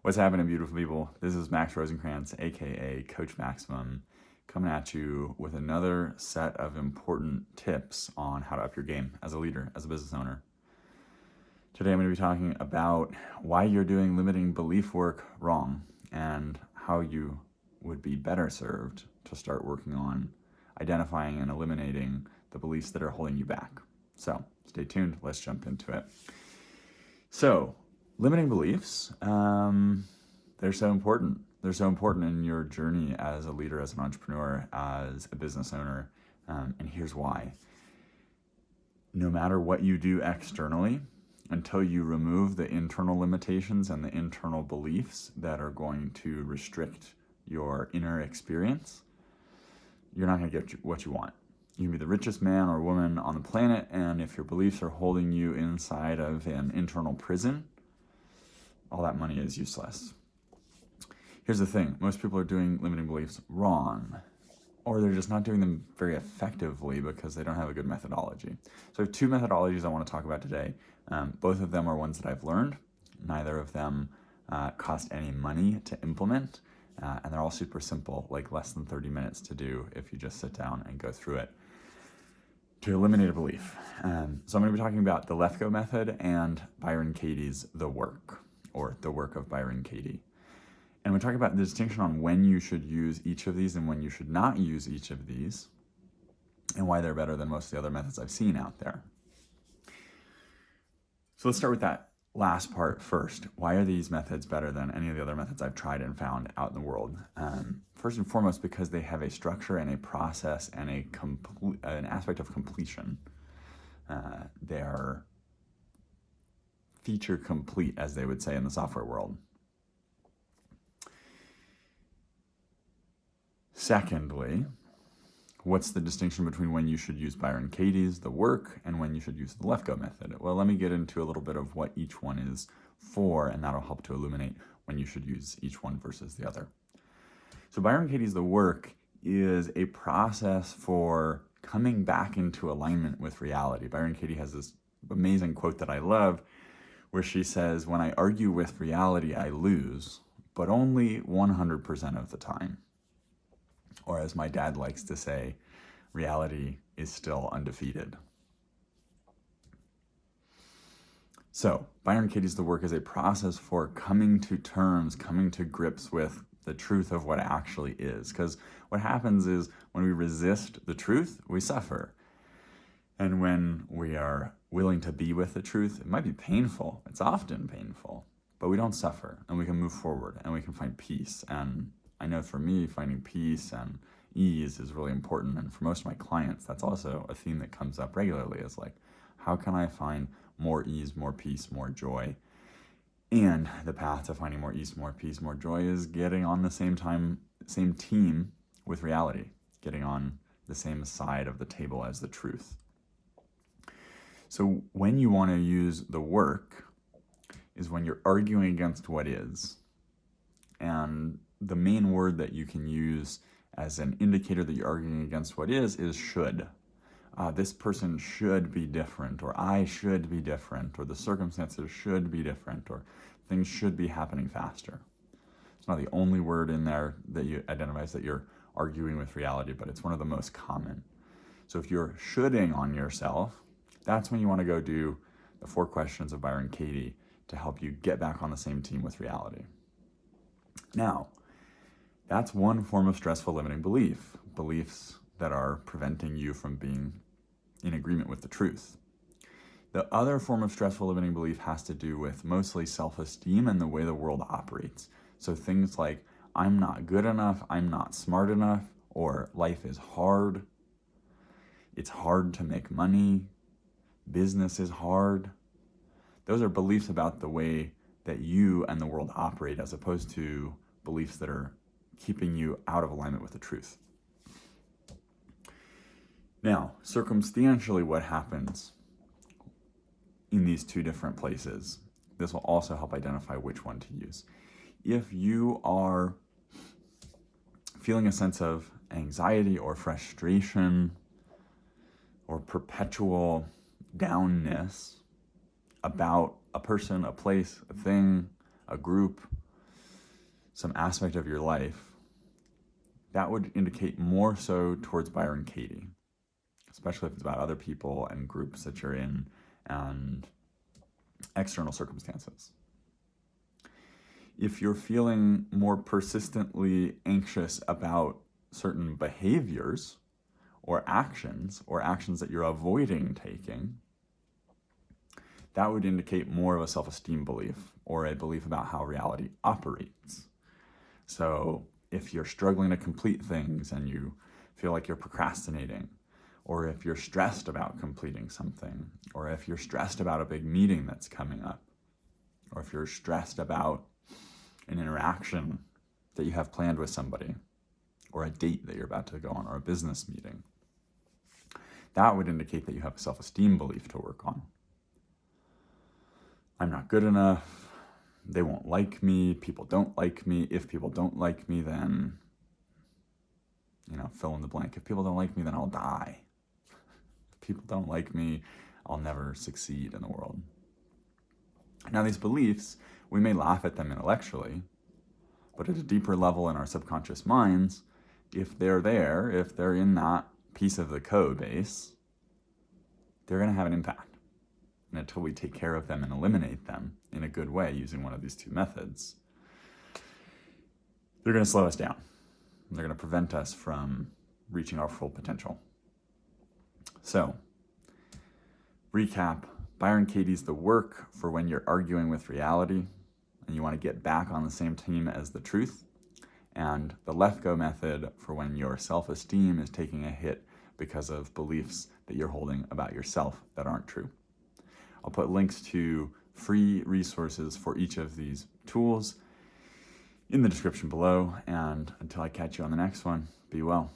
What's happening, beautiful people? This is Max Rosenkrantz, aka Coach Maximum, coming at you with another set of important tips on how to up your game as a leader, as a business owner. Today I'm going to be talking about why you're doing limiting belief work wrong and how you would be better served to start working on identifying and eliminating the beliefs that are holding you back. So stay tuned. Let's jump into it. So limiting beliefs, they're so important. They're so important in your journey as a leader, as an entrepreneur, as a business owner. And here's why. No matter what you do externally, until you remove the internal limitations and the internal beliefs that are going to restrict your inner experience, you're not going to get what you want. You can be the richest man or woman on the planet, and if your beliefs are holding you inside of an internal prison, all that money is useless. Here's the thing. Most people are doing limiting beliefs wrong, or they're just not doing them very effectively because they don't have a good methodology. So I have two methodologies I want to talk about today. Both of them are ones that I've learned. Neither of them cost any money to implement, and they're all super simple, like less than 30 minutes to do if you just sit down and go through it to eliminate a belief. So I'm going to be talking about the Lefkoe Method and Byron Katie's The Work, or The Work of Byron Katie. And we're talking about the distinction on when you should use each of these and when you should not use each of these, and why they're better than most of the other methods I've seen out there. So let's start with that last part first. Why are these methods better than any of the other methods I've tried and found out in the world? First and foremost, because they have a structure and a process and an aspect of completion. They're feature complete, as they would say in the software world. Secondly, what's the distinction between when you should use Byron Katie's The Work and when you should use the Lefkoe Method? Well, let me get into a little bit of what each one is for, and that'll help to illuminate when you should use each one versus the other. So Byron Katie's The Work is a process for coming back into alignment with reality. Byron Katie has this amazing quote that I love where she says, "When I argue with reality, I lose, but only 100% of the time." Or as my dad likes to say, reality is still undefeated. So Byron Katie's The Work is a process for coming to terms, coming to grips with the truth of what it actually is. Because what happens is when we resist the truth, we suffer. And when we are willing to be with the truth, it might be painful. It's often painful, but we don't suffer, and we can move forward and we can find peace. And I know for me, finding peace and ease is really important. And for most of my clients, that's also a theme that comes up regularly, is like, how can I find more ease, more peace, more joy? And the path to finding more ease, more peace, more joy is getting on the same team with reality, getting on the same side of the table as the truth. So when you want to use the work is when you're arguing against what is. And the main word that you can use as an indicator that you're arguing against what is should. This person should be different, or I should be different, or the circumstances should be different, or things should be happening faster. It's not the only word in there that you identifies that you're arguing with reality, but it's one of the most common. So if you're shoulding on yourself, that's when you want to go do the 4 questions of Byron Katie to help you get back on the same team with reality. Now, that's one form of stressful limiting belief, beliefs that are preventing you from being in agreement with the truth. The other form of stressful limiting belief has to do with mostly self-esteem and the way the world operates. So things like, I'm not good enough, I'm not smart enough, or life is hard, it's hard to make money, business is hard. Those are beliefs about the way that you and the world operate, as opposed to beliefs that are keeping you out of alignment with the truth. Now, circumstantially, what happens in these two different places, this will also help identify which one to use. If you are feeling a sense of anxiety or frustration or perpetual downness about a person, a place, a thing, a group, some aspect of your life, that would indicate more so towards Byron Katie, especially if it's about other people and groups that you're in and external circumstances. If you're feeling more persistently anxious about certain behaviors or actions that you're avoiding taking, that would indicate more of a self-esteem belief or a belief about how reality operates. So if you're struggling to complete things and you feel like you're procrastinating, or if you're stressed about completing something, or if you're stressed about a big meeting that's coming up, or if you're stressed about an interaction that you have planned with somebody, or a date that you're about to go on, or a business meeting, that would indicate that you have a self-esteem belief to work on. I'm not good enough. They won't like me. People don't like me. If people don't like me, then, fill in the blank. If people don't like me, then I'll die. If people don't like me, I'll never succeed in the world. Now, these beliefs, we may laugh at them intellectually, but at a deeper level in our subconscious minds, if they're there, if they're in that piece of the code base, they're going to have an impact. And until we take care of them and eliminate them in a good way using one of these two methods, they're going to slow us down. They're going to prevent us from reaching our full potential. So, recap, Byron Katie's the work for when you're arguing with reality and you want to get back on the same team as the truth, and the Lefkoe Method for when your self-esteem is taking a hit because of beliefs that you're holding about yourself that aren't true. I'll put links to free resources for each of these tools in the description below, and until I catch you on the next one, be well.